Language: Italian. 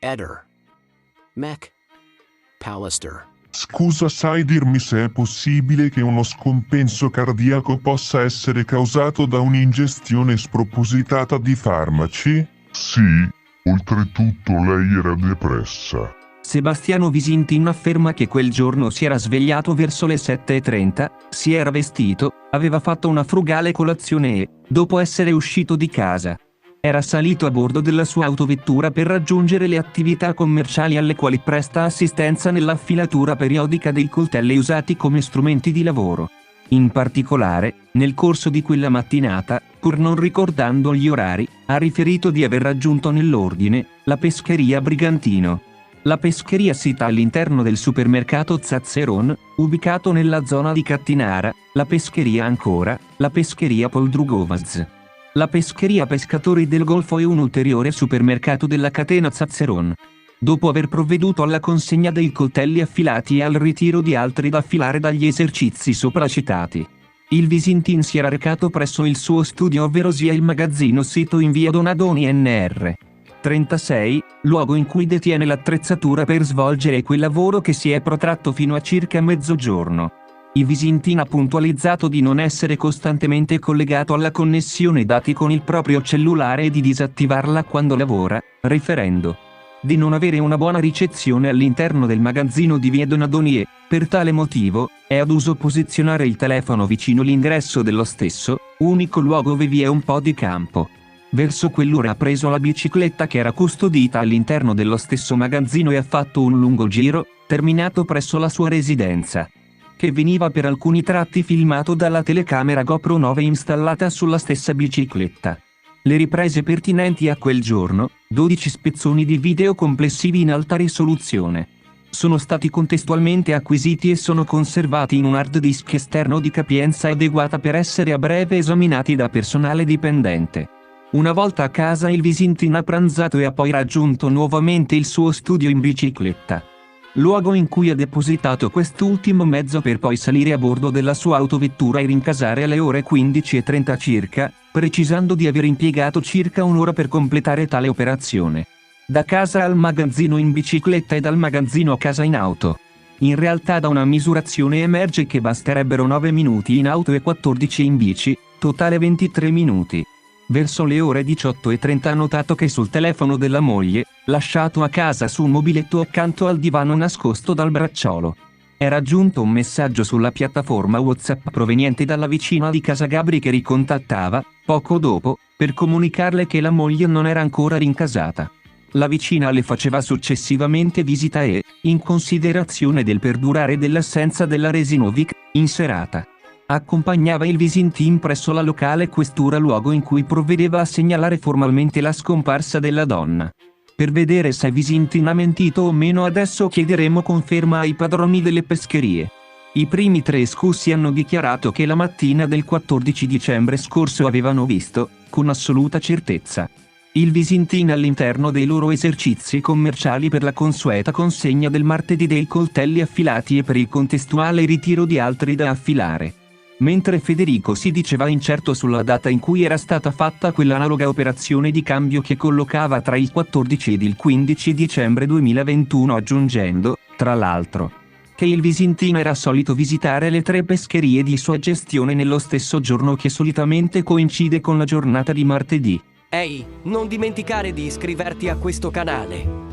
Eder. Mech. Pallister. Scusa, sai dirmi se è possibile che uno scompenso cardiaco possa essere causato da un'ingestione spropositata di farmaci? Sì, oltretutto lei era depressa. Sebastiano Visintin afferma che quel giorno si era svegliato verso le 7:30, si era vestito, aveva fatto una frugale colazione e, dopo essere uscito di casa, era salito a bordo della sua autovettura per raggiungere le attività commerciali alle quali presta assistenza nell'affilatura periodica dei coltelli usati come strumenti di lavoro. In particolare, nel corso di quella mattinata, pur non ricordando gli orari, ha riferito di aver raggiunto nell'ordine la pescheria Brigantino. La pescheria sita all'interno del supermercato Zazzeron, ubicato nella zona di Cattinara, la pescheria ancora, la pescheria Poldrugovaz. La pescheria Pescatori del Golfo è un ulteriore supermercato della catena Zazzeron. Dopo aver provveduto alla consegna dei coltelli affilati e al ritiro di altri da affilare dagli esercizi sopracitati, il Visintin si era recato presso il suo studio, ovvero sia il magazzino sito in via Donadoni NR 36, luogo in cui detiene l'attrezzatura per svolgere quel lavoro che si è protratto fino a circa mezzogiorno. Il Visintin ha puntualizzato di non essere costantemente collegato alla connessione dati con il proprio cellulare e di disattivarla quando lavora, riferendo di non avere una buona ricezione all'interno del magazzino di via Donadoni e, per tale motivo, è ad uso posizionare il telefono vicino l'ingresso dello stesso, unico luogo dove vi è un po' di campo. Verso quell'ora ha preso la bicicletta che era custodita all'interno dello stesso magazzino e ha fatto un lungo giro, terminato presso la sua residenza, che veniva per alcuni tratti filmato dalla telecamera GoPro 9 installata sulla stessa bicicletta. Le riprese pertinenti a quel giorno, 12 spezzoni di video complessivi in alta risoluzione, sono stati contestualmente acquisiti e sono conservati in un hard disk esterno di capienza adeguata per essere a breve esaminati da personale dipendente. Una volta a casa il Visintin ha pranzato e ha poi raggiunto nuovamente il suo studio in bicicletta, luogo in cui ha depositato quest'ultimo mezzo per poi salire a bordo della sua autovettura e rincasare alle ore 15:30 circa, precisando di aver impiegato circa un'ora per completare tale operazione. Da casa al magazzino in bicicletta e dal magazzino a casa in auto. In realtà da una misurazione emerge che basterebbero 9 minuti in auto e 14 in bici, totale 23 minuti. Verso le ore 18:30 ha notato che sul telefono della moglie, lasciato a casa su un mobiletto accanto al divano nascosto dal bracciolo, era giunto un messaggio sulla piattaforma WhatsApp proveniente dalla vicina di casa Gabri che ricontattava, poco dopo, per comunicarle che la moglie non era ancora rincasata. La vicina le faceva successivamente visita e, in considerazione del perdurare dell'assenza della Resinovic, in serata, accompagnava il Visintin presso la locale questura, luogo in cui provvedeva a segnalare formalmente la scomparsa della donna. Per vedere se Visintin ha mentito o meno adesso chiederemo conferma ai padroni delle pescherie. I primi 3 escussi hanno dichiarato che la mattina del 14 dicembre scorso avevano visto, con assoluta certezza, il Visintin all'interno dei loro esercizi commerciali per la consueta consegna del martedì dei coltelli affilati e per il contestuale ritiro di altri da affilare. Mentre Federico si diceva incerto sulla data in cui era stata fatta quell'analoga operazione di cambio che collocava tra il 14 ed il 15 dicembre 2021, aggiungendo, tra l'altro, che il Visintin era solito visitare le 3 pescherie di sua gestione nello stesso giorno che solitamente coincide con la giornata di martedì. Ehi, non dimenticare di iscriverti a questo canale.